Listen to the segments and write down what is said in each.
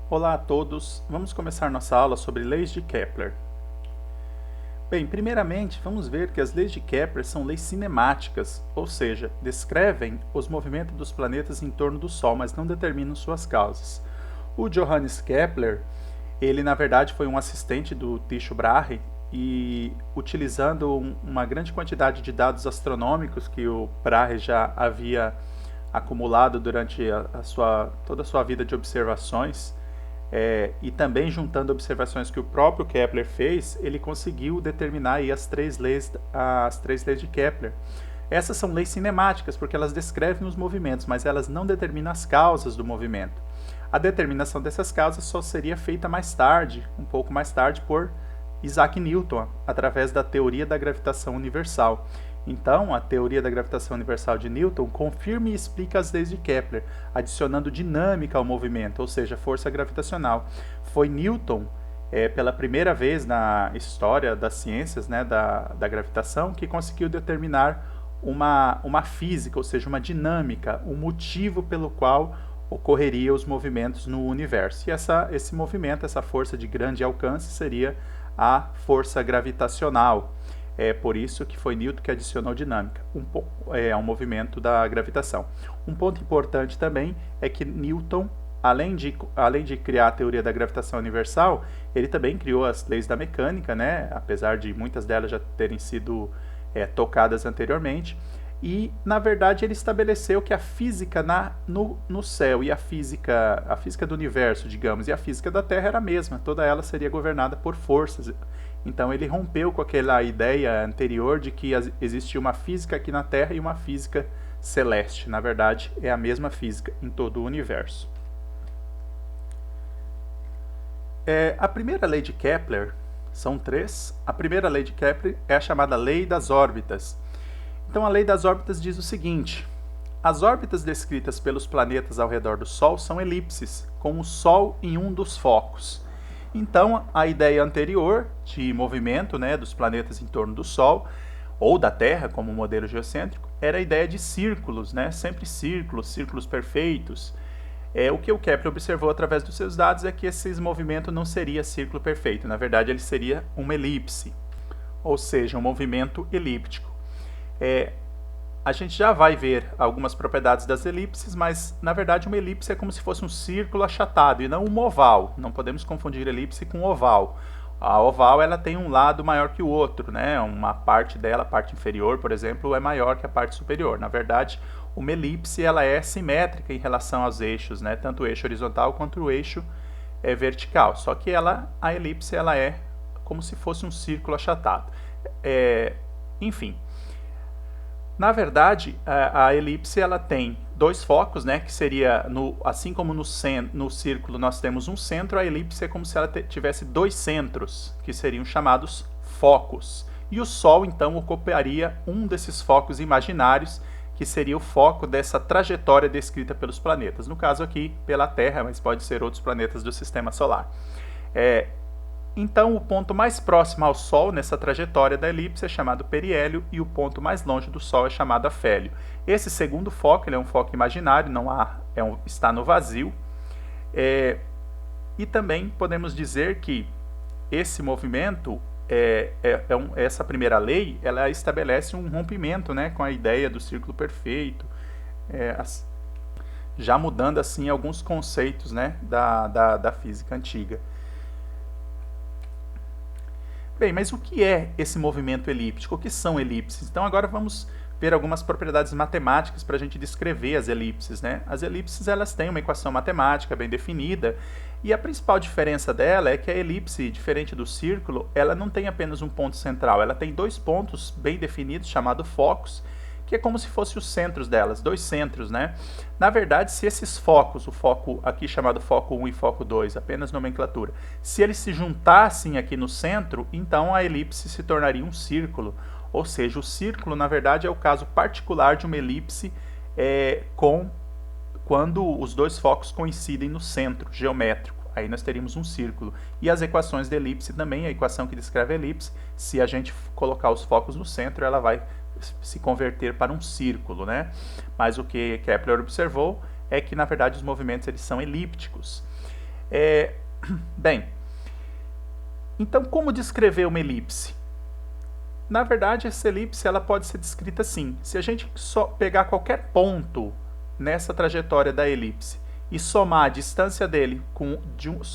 Olá a todos, vamos começar nossa aula sobre leis de Kepler. Bem, primeiramente vamos ver que as leis de Kepler são leis cinemáticas, ou seja, descrevem os movimentos dos planetas em torno do Sol, mas não determinam suas causas. O Johannes Kepler, ele na verdade foi um assistente do Tycho Brahe e utilizando uma grande quantidade de dados astronômicos que o Brahe já havia acumulado durante toda a sua vida de observações, e também juntando observações que o próprio Kepler fez, ele conseguiu determinar aí as três leis de Kepler. Essas são leis cinemáticas, porque elas descrevem os movimentos, mas elas não determinam as causas do movimento. A determinação dessas causas só seria feita mais tarde, um pouco mais tarde, por Isaac Newton, através da teoria da gravitação universal. Então, a teoria da gravitação universal de Newton confirma e explica as leis de Kepler, adicionando dinâmica ao movimento, ou seja, força gravitacional. Foi Newton, pela primeira vez na história das ciências, né, da gravitação, que conseguiu determinar uma física, ou seja, uma dinâmica, um motivo pelo qual ocorreriam os movimentos no universo. E esse movimento, essa força de grande alcance, seria a força gravitacional. É por isso que foi Newton que adicionou dinâmica ao movimento da gravitação. Um ponto importante também é que Newton, além de criar a teoria da gravitação universal, ele também criou as leis da mecânica, né? Apesar de muitas delas já terem sido tocadas anteriormente. E, na verdade, ele estabeleceu que a física no céu e a física do universo, digamos, e a física da Terra era a mesma. Toda ela seria governada por forças. Então ele rompeu com aquela ideia anterior de que existia uma física aqui na Terra e uma física celeste. Na verdade, é a mesma física em todo o universo. A primeira lei de Kepler, são três. A primeira lei de Kepler é a chamada lei das órbitas. Então a lei das órbitas diz o seguinte: as órbitas descritas pelos planetas ao redor do Sol são elipses, com o Sol em um dos focos. Então, a ideia anterior de movimento, né, dos planetas em torno do Sol, ou da Terra como modelo geocêntrico, era a ideia de círculos, né, sempre círculos perfeitos. O que o Kepler observou através dos seus dados é que esse movimento não seria círculo perfeito, na verdade ele seria uma elipse, ou seja, um movimento elíptico. A gente já vai ver algumas propriedades das elipses, mas na verdade uma elipse é como se fosse um círculo achatado e não um oval. Não podemos confundir elipse com oval. A oval ela tem um lado maior que o outro, né? Uma parte dela, a parte inferior, por exemplo, é maior que a parte superior. Na verdade, uma elipse ela é simétrica em relação aos eixos, né? Tanto o eixo horizontal quanto o eixo vertical. Só que a elipse ela é como se fosse um círculo achatado. Enfim. Na verdade, a elipse ela tem dois focos, né, que seria, assim como no círculo nós temos um centro, a elipse é como se ela tivesse dois centros, que seriam chamados focos. E o Sol, então, ocuparia um desses focos imaginários, que seria o foco dessa trajetória descrita pelos planetas. No caso aqui, pela Terra, mas pode ser outros planetas do Sistema Solar. Então, o ponto mais próximo ao Sol nessa trajetória da elipse é chamado periélio e o ponto mais longe do Sol é chamado afélio. Esse segundo foco ele é um foco imaginário, está no vazio. E também podemos dizer que esse movimento, essa primeira lei, ela estabelece um rompimento, né, com a ideia do círculo perfeito, já mudando assim alguns conceitos, né, da física antiga. Bem, mas o que é esse movimento elíptico? O que são elipses? Então agora vamos ver algumas propriedades matemáticas para a gente descrever as elipses, né? As elipses elas têm uma equação matemática bem definida e a principal diferença dela é que a elipse, diferente do círculo, ela não tem apenas um ponto central, ela tem dois pontos bem definidos chamados focos, que é como se fossem os centros delas, dois centros, né? Na verdade, se esses focos, o foco aqui chamado foco 1 e foco 2, apenas nomenclatura, se eles se juntassem aqui no centro, então a elipse se tornaria um círculo. Ou seja, o círculo, na verdade, é o caso particular de uma elipse quando os dois focos coincidem no centro geométrico. Aí nós teríamos um círculo. E as equações de elipse também, a equação que descreve a elipse, se a gente colocar os focos no centro, ela vai se converter para um círculo, né? Mas o que Kepler observou é que, na verdade, os movimentos eles são elípticos. Bem, então como descrever uma elipse? Na verdade, essa elipse ela pode ser descrita assim. Se a gente só pegar qualquer ponto nessa trajetória da elipse e somar a distância dele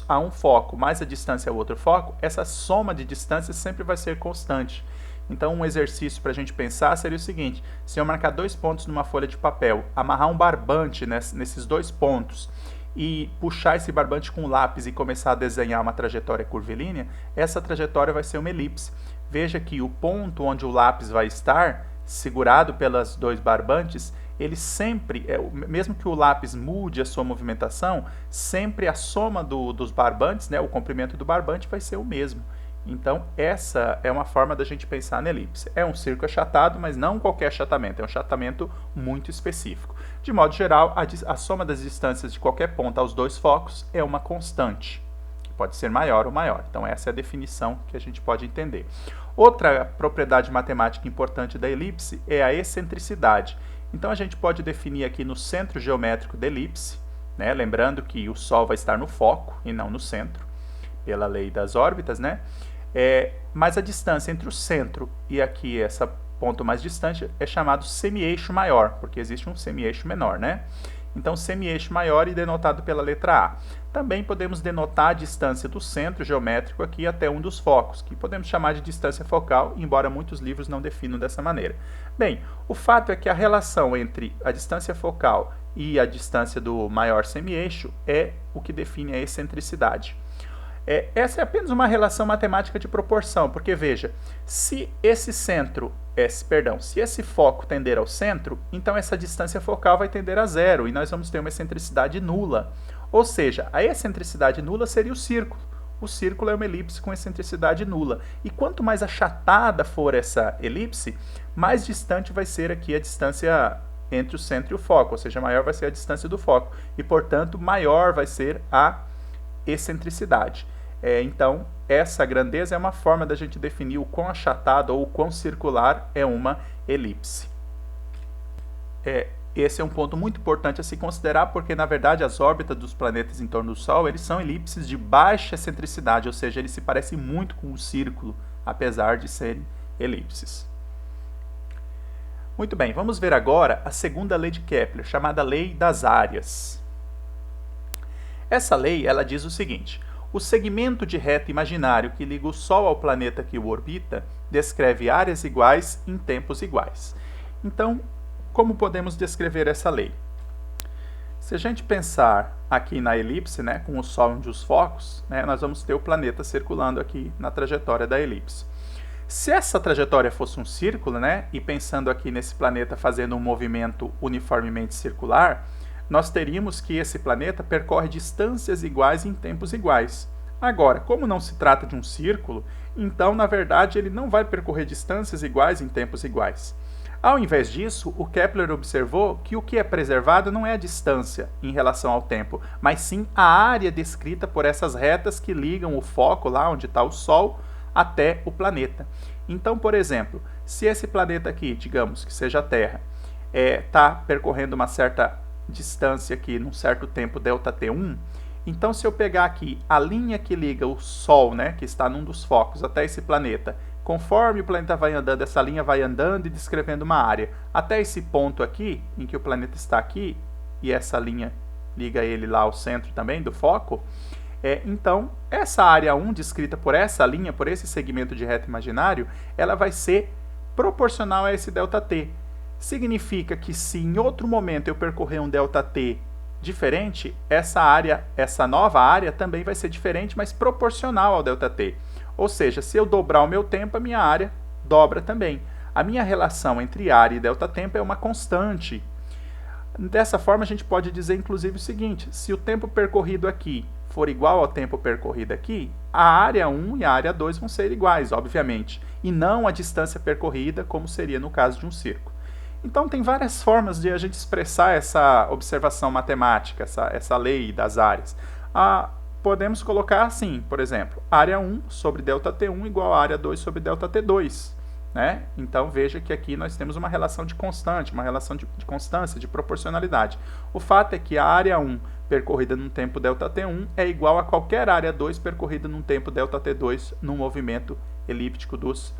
a um foco mais a distância ao outro foco, essa soma de distâncias sempre vai ser constante. Então, um exercício para a gente pensar seria o seguinte: se eu marcar 2 pontos numa folha de papel, amarrar um barbante nesses 2 pontos e puxar esse barbante com o lápis e começar a desenhar uma trajetória curvilínea, essa trajetória vai ser uma elipse. Veja que o ponto onde o lápis vai estar, segurado pelas 2 barbantes, ele sempre, mesmo que o lápis mude a sua movimentação, sempre a soma dos barbantes, né, o comprimento do barbante vai ser o mesmo. Então, essa é uma forma da gente pensar na elipse. É um círculo achatado, mas não qualquer achatamento, é um achatamento muito específico. De modo geral, a soma das distâncias de qualquer ponto aos 2 focos é uma constante, que pode ser maior ou maior. Então, essa é a definição que a gente pode entender. Outra propriedade matemática importante da elipse é a excentricidade. Então, a gente pode definir aqui no centro geométrico da elipse, né, lembrando que o Sol vai estar no foco e não no centro, pela lei das órbitas, né? Mas a distância entre o centro e aqui esse ponto mais distante é chamado semi-eixo maior, porque existe um semi-eixo menor, né? Então, semi-eixo maior é denotado pela letra A. Também podemos denotar a distância do centro geométrico aqui até um dos focos, que podemos chamar de distância focal, embora muitos livros não definam dessa maneira. Bem, o fato é que a relação entre a distância focal e a distância do maior semi-eixo é o que define a excentricidade. Essa é apenas uma relação matemática de proporção, porque veja, se esse foco tender ao centro, então essa distância focal vai tender a zero e nós vamos ter uma excentricidade nula. Ou seja, a excentricidade nula seria o círculo. O círculo é uma elipse com excentricidade nula. E quanto mais achatada for essa elipse, mais distante vai ser aqui a distância entre o centro e o foco, ou seja, maior vai ser a distância do foco. E, portanto, maior vai ser a excentricidade. Então, essa grandeza é uma forma da gente definir o quão achatado ou o quão circular é uma elipse. Esse é um ponto muito importante a se considerar, porque, na verdade, as órbitas dos planetas em torno do Sol, eles são elipses de baixa excentricidade, ou seja, eles se parecem muito com o círculo, apesar de serem elipses. Muito bem, vamos ver agora a segunda lei de Kepler, chamada lei das áreas. Essa lei, ela diz o seguinte: o segmento de reta imaginário que liga o Sol ao planeta que o orbita descreve áreas iguais em tempos iguais. Então, como podemos descrever essa lei? Se a gente pensar aqui na elipse, né, com o Sol um dos focos, né, nós vamos ter o planeta circulando aqui na trajetória da elipse. Se essa trajetória fosse um círculo, né, e pensando aqui nesse planeta fazendo um movimento uniformemente circular, nós teríamos que esse planeta percorre distâncias iguais em tempos iguais. Agora, como não se trata de um círculo, então, na verdade, ele não vai percorrer distâncias iguais em tempos iguais. Ao invés disso, o Kepler observou que o que é preservado não é a distância em relação ao tempo, mas sim a área descrita por essas retas que ligam o foco, lá onde está o Sol, até o planeta. Então, por exemplo, se esse planeta aqui, digamos que seja a Terra, está percorrendo uma certa distância aqui num certo tempo ΔT1, então se eu pegar aqui a linha que liga o Sol, né, que está num dos focos, até esse planeta, conforme o planeta vai andando, essa linha vai andando e descrevendo uma área, até esse ponto aqui, em que o planeta está aqui, e essa linha liga ele lá ao centro também do foco, então essa área 1 descrita por essa linha, por esse segmento de reta imaginário, ela vai ser proporcional a esse ΔT. Significa que se em outro momento eu percorrer um ΔT diferente, essa nova área também vai ser diferente, mas proporcional ao ΔT. Ou seja, se eu dobrar o meu tempo, a minha área dobra também. A minha relação entre área e ΔT é uma constante. Dessa forma, a gente pode dizer, inclusive, o seguinte: se o tempo percorrido aqui for igual ao tempo percorrido aqui, a área 1 e a área 2 vão ser iguais, obviamente, e não a distância percorrida, como seria no caso de um círculo. Então, tem várias formas de a gente expressar essa observação matemática, essa lei das áreas. Podemos colocar assim, por exemplo, área 1 sobre ΔT1 igual a área 2 sobre ΔT2. né? Então veja que aqui nós temos uma relação de constante, uma relação de constância, de proporcionalidade. O fato é que a área 1 percorrida num tempo ΔT1 é igual a qualquer área 2 percorrida num tempo ΔT2 num movimento elíptico dos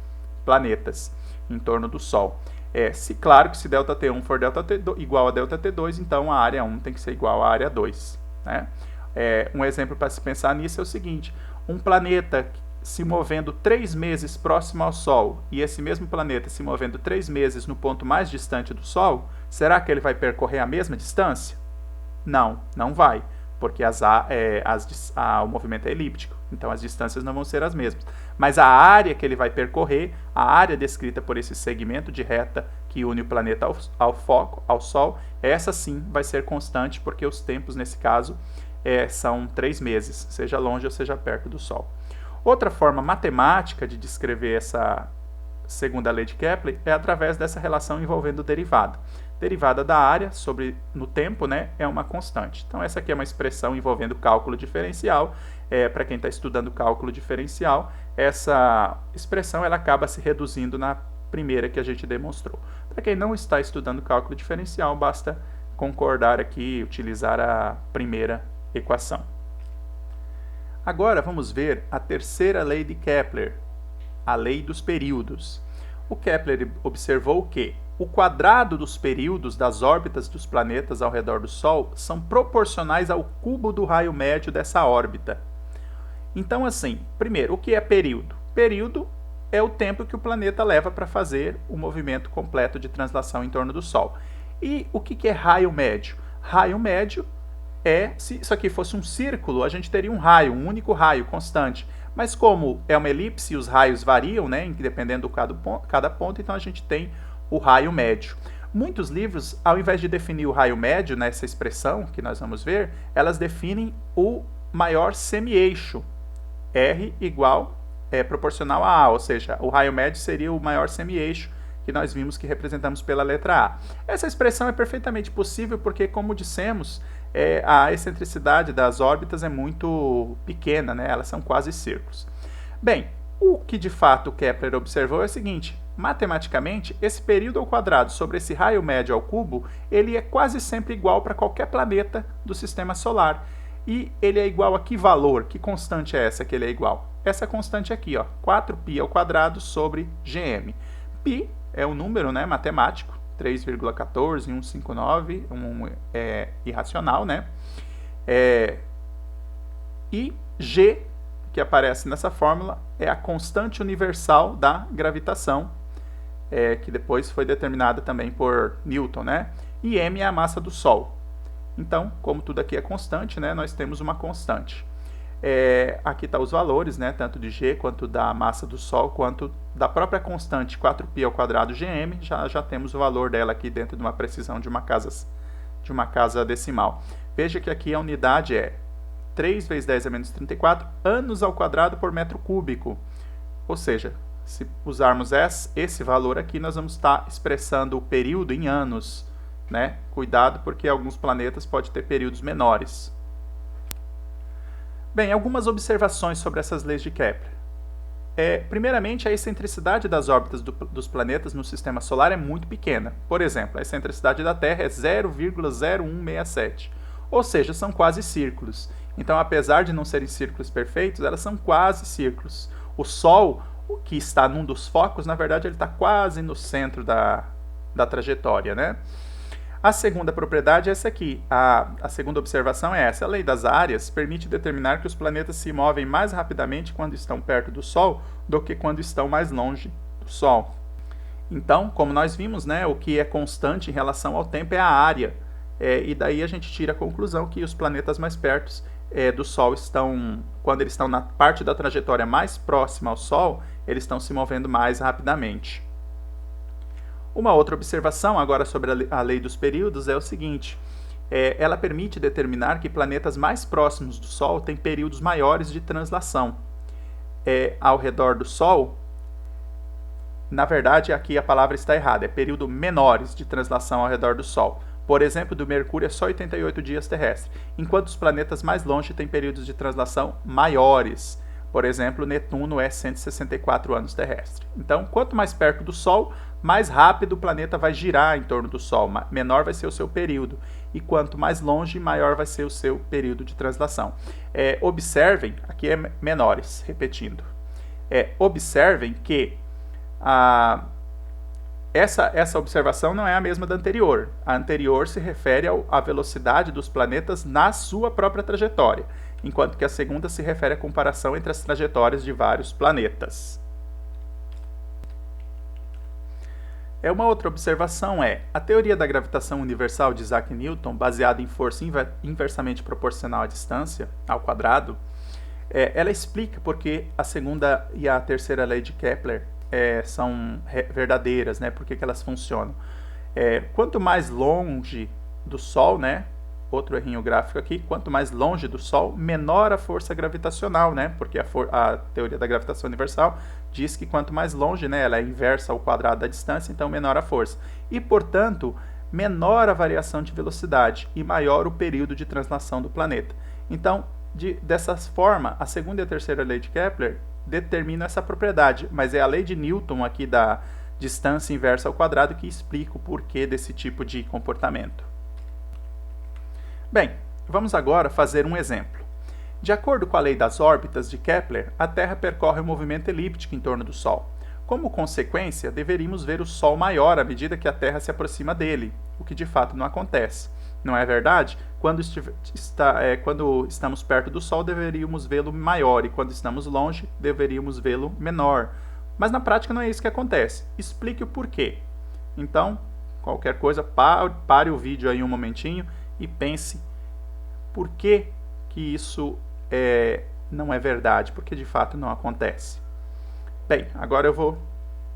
planetas em torno do Sol. Claro que se ΔT1 for igual a ΔT2, então a área 1 tem que ser igual à área 2. Né? Um exemplo para se pensar nisso é o seguinte: um planeta se movendo 3 meses próximo ao Sol e esse mesmo planeta se movendo 3 meses no ponto mais distante do Sol, será que ele vai percorrer a mesma distância? Não, não vai, porque o movimento é elíptico, então as distâncias não vão ser as mesmas. Mas a área que ele vai percorrer, a área descrita por esse segmento de reta que une o planeta ao foco, ao Sol, essa sim vai ser constante, porque os tempos, nesse caso, são 3 meses, seja longe ou seja perto do Sol. Outra forma matemática de descrever essa segunda lei de Kepler é através dessa relação envolvendo derivada. Derivada da área no tempo, né, é uma constante. Então essa aqui é uma expressão envolvendo cálculo diferencial. Para quem está estudando cálculo diferencial, essa expressão ela acaba se reduzindo na primeira que a gente demonstrou. Para quem não está estudando cálculo diferencial, basta concordar aqui e utilizar a primeira equação. Agora vamos ver a terceira lei de Kepler, a lei dos períodos. O Kepler observou que o quadrado dos períodos das órbitas dos planetas ao redor do Sol são proporcionais ao cubo do raio médio dessa órbita. Então, assim, primeiro, o que é período? Período é o tempo que o planeta leva para fazer o movimento completo de translação em torno do Sol. E o que é raio médio? Raio médio se isso aqui fosse um círculo, a gente teria um raio, um único raio constante. Mas como é uma elipse e os raios variam, né, dependendo de cada ponto, então a gente tem o raio médio. Muitos livros, ao invés de definir o raio médio nessa expressão que nós vamos ver, elas definem o maior semi-eixo. R proporcional a A, ou seja, o raio médio seria o maior semi-eixo que nós vimos que representamos pela letra A. Essa expressão é perfeitamente possível porque, como dissemos, a excentricidade das órbitas é muito pequena, né? Elas são quase círculos. Bem, o que de fato Kepler observou é o seguinte: matematicamente, esse período ao quadrado sobre esse raio médio ao cubo, ele é quase sempre igual para qualquer planeta do sistema solar. E ele é igual a que valor? Que constante é essa que ele é igual? Essa constante aqui, ó, 4π ao quadrado sobre gm. Π é um número, né, matemático, 3,14159, é irracional, né? E G, que aparece nessa fórmula, é a constante universal da gravitação, que depois foi determinada também por Newton, né? E M é a massa do Sol. Então, como tudo aqui é constante, né, nós temos uma constante. Aqui estão os valores, né, tanto de G quanto da massa do Sol, quanto da própria constante 4π ao quadrado gm, já temos o valor dela aqui dentro de uma precisão de uma casa decimal. Veja que aqui a unidade é 3 vezes 10 a menos 34 anos ao quadrado por metro cúbico. Ou seja, se usarmos esse valor aqui, nós vamos estar expressando o período em anos, né? Cuidado, porque alguns planetas podem ter períodos menores. Bem, algumas observações sobre essas leis de Kepler. Primeiramente, a excentricidade das órbitas dos planetas no sistema solar é muito pequena. Por exemplo, a excentricidade da Terra é 0,0167, ou seja, são quase círculos. Então, apesar de não serem círculos perfeitos, elas são quase círculos. O Sol, que está num dos focos, na verdade, ele está quase no centro da trajetória, né? A segunda propriedade é essa aqui. A segunda observação é essa. A lei das áreas permite determinar que os planetas se movem mais rapidamente quando estão perto do Sol do que quando estão mais longe do Sol. Então, como nós vimos, né, o que é constante em relação ao tempo é a área. E daí a gente tira a conclusão que os planetas mais perto do Sol quando eles estão na parte da trajetória mais próxima ao Sol, eles estão se movendo mais rapidamente. Uma outra observação agora sobre a lei dos períodos é o seguinte: ela permite determinar que planetas mais próximos do Sol têm períodos maiores de translação. Ao redor do Sol, na verdade aqui a palavra está errada, é período menores de translação ao redor do Sol. Por exemplo, do Mercúrio é só 88 dias terrestres, enquanto os planetas mais longe têm períodos de translação maiores. Por exemplo, Netuno é 164 anos terrestre. Então, quanto mais perto do Sol, mais rápido o planeta vai girar em torno do Sol, menor vai ser o seu período. E quanto mais longe, maior vai ser o seu período de translação. Observem, aqui é menores, repetindo. Observem que essa observação não é a mesma da anterior. A anterior se refere à velocidade dos planetas na sua própria trajetória, enquanto que a segunda se refere à comparação entre as trajetórias de vários planetas. Uma outra observação a teoria da gravitação universal de Isaac Newton, baseada em força inversamente proporcional à distância, ao quadrado, ela explica porque a segunda e a terceira lei de Kepler são verdadeiras, né? Por que elas funcionam? Quanto mais longe do Sol, né? Outro errinho gráfico aqui, quanto mais longe do Sol, menor a força gravitacional, né? Porque a teoria da gravitação universal diz que quanto mais longe, né, ela é inversa ao quadrado da distância, então menor a força. E, portanto, menor a variação de velocidade e maior o período de translação do planeta. Então, dessa forma, a segunda e a terceira lei de Kepler determinam essa propriedade, mas é a lei de Newton aqui da distância inversa ao quadrado que explica o porquê desse tipo de comportamento. Bem, vamos agora fazer um exemplo. De acordo com a lei das órbitas de Kepler, a Terra percorre um movimento elíptico em torno do Sol. Como consequência, deveríamos ver o Sol maior à medida que a Terra se aproxima dele, o que de fato não acontece. Não é verdade? Quando estamos perto do Sol, deveríamos vê-lo maior, e quando estamos longe, deveríamos vê-lo menor. Mas na prática não é isso que acontece. Explique o porquê. Então, qualquer coisa, pare o vídeo aí um momentinho e pense por que isso não é verdade, porque de fato não acontece. Bem, agora eu vou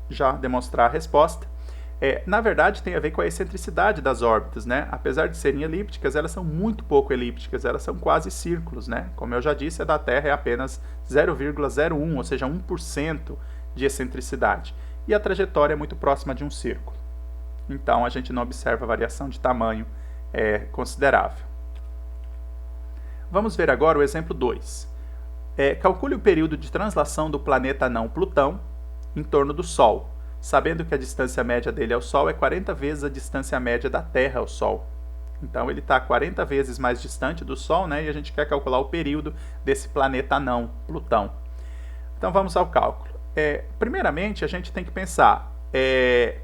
já demonstrar a resposta. Na verdade, tem a ver com a excentricidade das órbitas, né? Apesar de serem elípticas, elas são muito pouco elípticas, elas são quase círculos, né? Como eu já disse, a da Terra é apenas 0,01, ou seja, 1% de excentricidade. E a trajetória é muito próxima de um círculo. Então, a gente não observa variação de tamanho considerável. Vamos ver agora o exemplo 2. Calcule o período de translação do planeta anão Plutão em torno do Sol, sabendo que a distância média dele ao Sol é 40 vezes a distância média da Terra ao Sol. Então ele está 40 vezes mais distante do Sol, né? E a gente quer calcular o período desse planeta anão, Plutão. Então vamos ao cálculo. Primeiramente, a gente tem que pensar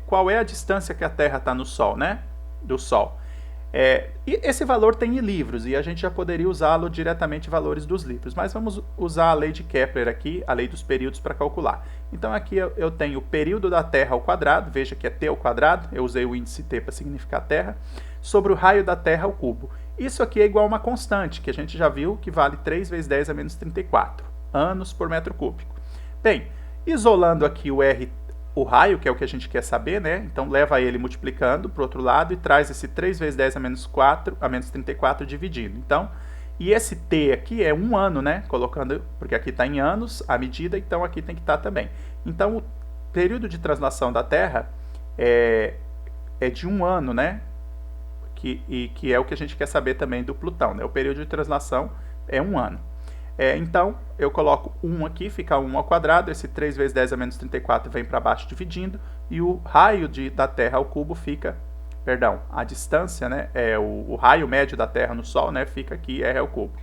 qual é a distância que a Terra está no Sol, né? Do Sol. E esse valor tem em livros, e a gente já poderia usá-lo diretamente em valores dos livros, mas vamos usar a lei de Kepler aqui, a lei dos períodos, para calcular. Então aqui eu tenho o período da Terra ao quadrado, veja que é t ao quadrado, eu usei o índice t para significar Terra, sobre o raio da Terra ao cubo. Isso aqui é igual a uma constante, que a gente já viu que vale 3 vezes 10 a menos 34 anos por metro cúbico. Bem, isolando aqui o raio, que é o que a gente quer saber, né? Então leva ele multiplicando para o outro lado e traz esse 3 vezes 10 a menos 34 dividindo. Então, e esse t aqui é 1 ano, né? Colocando, porque aqui está em anos a medida, então aqui tem que estar também. Então, o período de translação da Terra é de 1 ano, né? Que é o que a gente quer saber também do Plutão, né? O período de translação é 1 ano. Então, eu coloco 1 aqui, fica 1 ao quadrado, esse 3 vezes 10 a menos 34 vem para baixo dividindo, e o raio da Terra ao cubo fica, a distância, né, o raio médio da Terra no Sol, né, fica aqui, r ao cubo.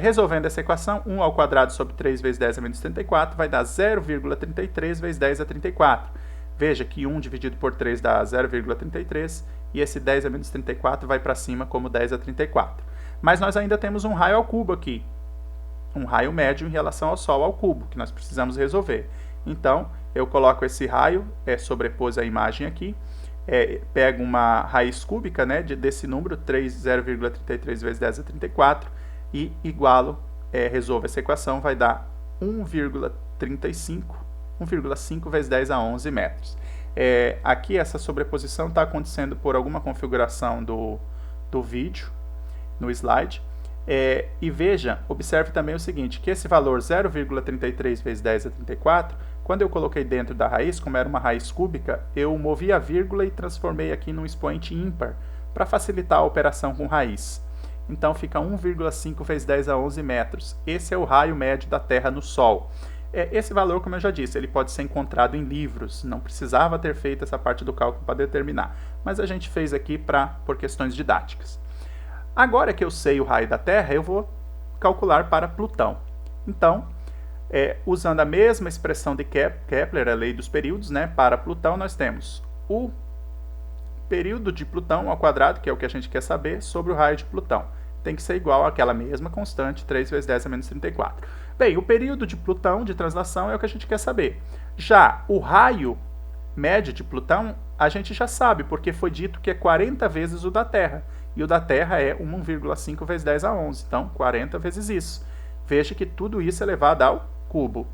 Resolvendo essa equação, 1 ao quadrado sobre 3 vezes 10 a menos 34 vai dar 0,33 vezes 10 a 34. Veja que 1 dividido por 3 dá 0,33, e esse 10 a menos 34 vai para cima como 10 a 34. Mas nós ainda temos um raio ao cubo aqui, um raio médio em relação ao Sol ao cubo, que nós precisamos resolver. Então, eu coloco esse raio, sobrepôs a imagem aqui, pego uma raiz cúbica, né, desse número, 0,33 vezes 10 a 34, e igualo, resolvo essa equação, vai dar 1,5 vezes 10 a 11 metros. Aqui essa sobreposição está acontecendo por alguma configuração do vídeo, no slide. E veja, observe também o seguinte, que esse valor 0,33 vezes 10 a 34, quando eu coloquei dentro da raiz, como era uma raiz cúbica, eu movi a vírgula e transformei aqui num expoente ímpar, para facilitar a operação com raiz. então fica 1,5 vezes 10 a 11 metros. Esse é o raio médio da Terra no Sol. Esse valor, como eu já disse, ele pode ser encontrado em livros, não precisava ter feito essa parte do cálculo para determinar, mas a gente fez aqui por questões didáticas. Agora que eu sei o raio da Terra, eu vou calcular para Plutão. Então, usando a mesma expressão de Kepler, a lei dos períodos, né, para Plutão nós temos o período de Plutão ao quadrado, que é o que a gente quer saber, sobre o raio de Plutão. Tem que ser igual àquela mesma constante, 3 vezes 10 a menos 34. Bem, o período de Plutão de translação é o que a gente quer saber. Já o raio médio de Plutão, a gente já sabe, porque foi dito que é 40 vezes o da Terra. E o da Terra é 1,5 vezes 10 a 11. Então, 40 vezes isso. Veja que tudo isso é elevado ao cubo.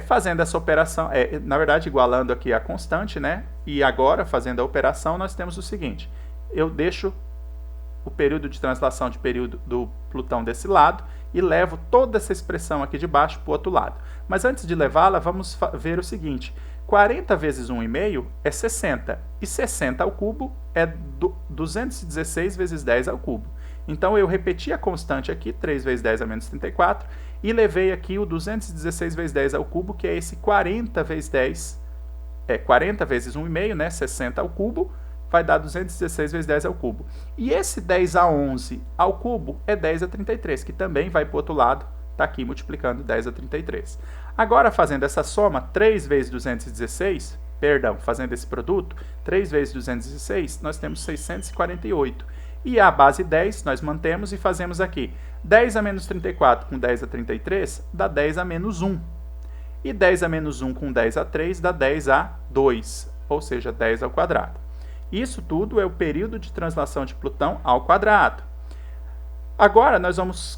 Fazendo essa operação, na verdade, igualando aqui a constante, né? E agora, fazendo a operação, nós temos o seguinte. Eu deixo o período de translação de período do Plutão desse lado e levo toda essa expressão aqui de baixo para o outro lado. Mas antes de levá-la, vamos ver o seguinte. 40 vezes 1,5 é 60. E 60 ao cubo é 216 vezes 10 ao cubo. Então, eu repeti a constante aqui, 3 vezes 10 a menos 34, e levei aqui o 216 vezes 10 ao cubo, que é esse 40 vezes 10, 40 vezes 1,5, né, 60 ao cubo, vai dar 216 vezes 10 ao cubo. E esse 10 a 11 ao cubo é 10 a 33, que também vai para o outro lado, está aqui multiplicando 10 a 33. Agora, fazendo essa soma, 3 vezes 216, fazendo esse produto, 3 vezes 216, nós temos 648. E a base 10 nós mantemos e fazemos aqui 10 a menos 34 com 10 a 33 dá 10 a menos 1. E 10 a menos 1 com 10 a 3 dá 10 a 2, ou seja, 10 ao quadrado. Isso tudo é o período de translação de Plutão ao quadrado. Agora,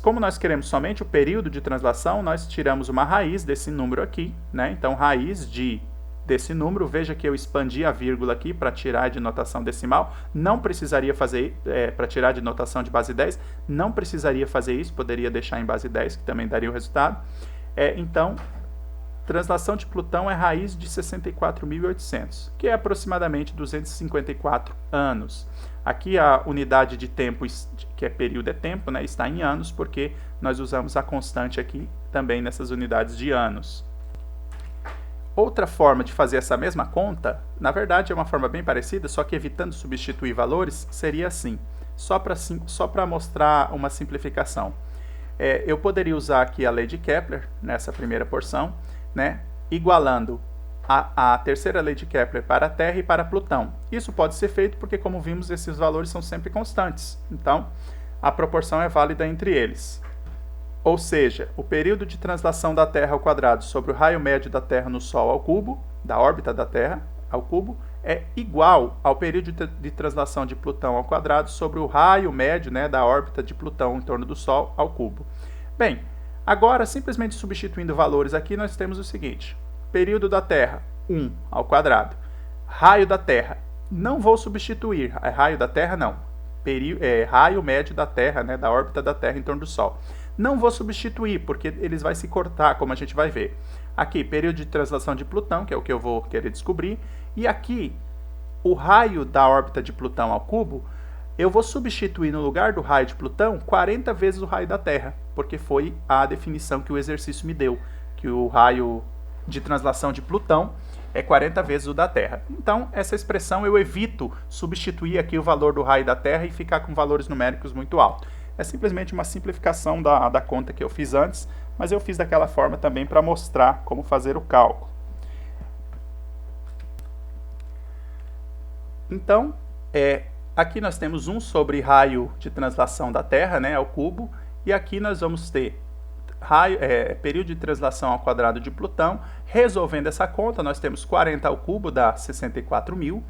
como nós queremos somente o período de translação, nós tiramos uma raiz desse número aqui, né? Então, raiz desse número, veja que eu expandi a vírgula aqui para tirar de notação decimal, não precisaria fazer, para tirar de notação de base 10, não precisaria fazer isso, poderia deixar em base 10, que também daria o resultado. Então, translação de Plutão é raiz de 64.800, que é aproximadamente 254 anos. Aqui a unidade de tempo, que é período, é tempo, né, está em anos, porque nós usamos a constante aqui também nessas unidades de anos. Outra forma de fazer essa mesma conta, na verdade é uma forma bem parecida, só que evitando substituir valores, seria assim, só para mostrar uma simplificação. Eu poderia usar aqui a lei de Kepler, nessa primeira porção, né, igualando a terceira lei de Kepler para a Terra e para Plutão. Isso pode ser feito porque, como vimos, esses valores são sempre constantes. Então, a proporção é válida entre eles. Ou seja, o período de translação da Terra ao quadrado sobre o raio médio da Terra no Sol ao cubo, da órbita da Terra ao cubo, é igual ao período de translação de Plutão ao quadrado sobre o raio médio, né, da órbita de Plutão em torno do Sol ao cubo. Bem, agora, simplesmente substituindo valores aqui, nós temos o seguinte. Período da Terra, 1 ao quadrado. Raio da Terra, não vou substituir. Raio da Terra, não. Raio médio da Terra, né, da órbita da Terra em torno do Sol. Não vou substituir, porque eles vão se cortar, como a gente vai ver. Aqui, período de translação de Plutão, que é o que eu vou querer descobrir. E aqui, o raio da órbita de Plutão ao cubo, eu vou substituir no lugar do raio de Plutão 40 vezes o raio da Terra, porque foi a definição que o exercício me deu, que o raio de translação de Plutão é 40 vezes o da Terra. Então, essa expressão eu evito substituir aqui o valor do raio da Terra e ficar com valores numéricos muito altos. É simplesmente uma simplificação da conta que eu fiz antes, mas eu fiz daquela forma também para mostrar como fazer o cálculo. Então, aqui nós temos 1 sobre raio de translação da Terra, né, ao cubo, e aqui nós vamos ter período de translação ao quadrado de Plutão. Resolvendo essa conta, nós temos 40 ao cubo, dá 64.000,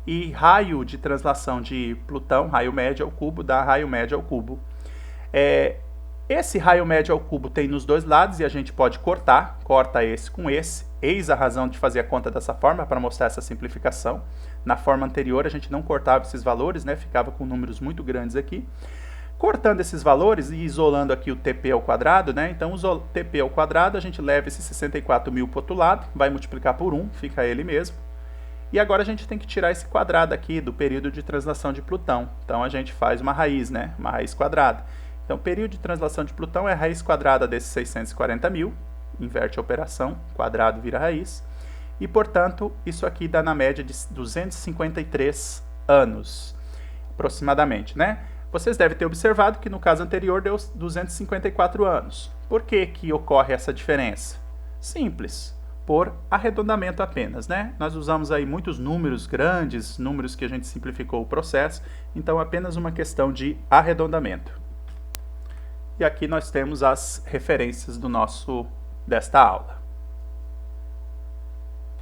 e raio de translação de Plutão, raio médio ao cubo, dá raio médio ao cubo. Esse raio médio ao cubo tem nos dois lados e a gente pode cortar, corta esse com esse. Eis a razão de fazer a conta dessa forma, para mostrar essa simplificação. Na forma anterior a gente não cortava esses valores, né? Ficava com números muito grandes aqui. Cortando esses valores e isolando aqui o TP ao quadrado, né? Então, o TP ao quadrado, a gente leva esse 64.000 para o outro lado, vai multiplicar por 1, fica ele mesmo. E agora a gente tem que tirar esse quadrado aqui do período de translação de Plutão. Então a gente faz uma raiz, né? Uma raiz quadrada. Então o período de translação de Plutão é a raiz quadrada desses 640.000. Inverte a operação, quadrado vira raiz. E, portanto, isso aqui dá na média de 253 anos, aproximadamente, né? Vocês devem ter observado que no caso anterior deu 254 anos. Por que que ocorre essa diferença? Simples, por arredondamento apenas, né? Nós usamos aí muitos números grandes, números que a gente simplificou o processo, então apenas uma questão de arredondamento. E aqui nós temos as referências desta aula.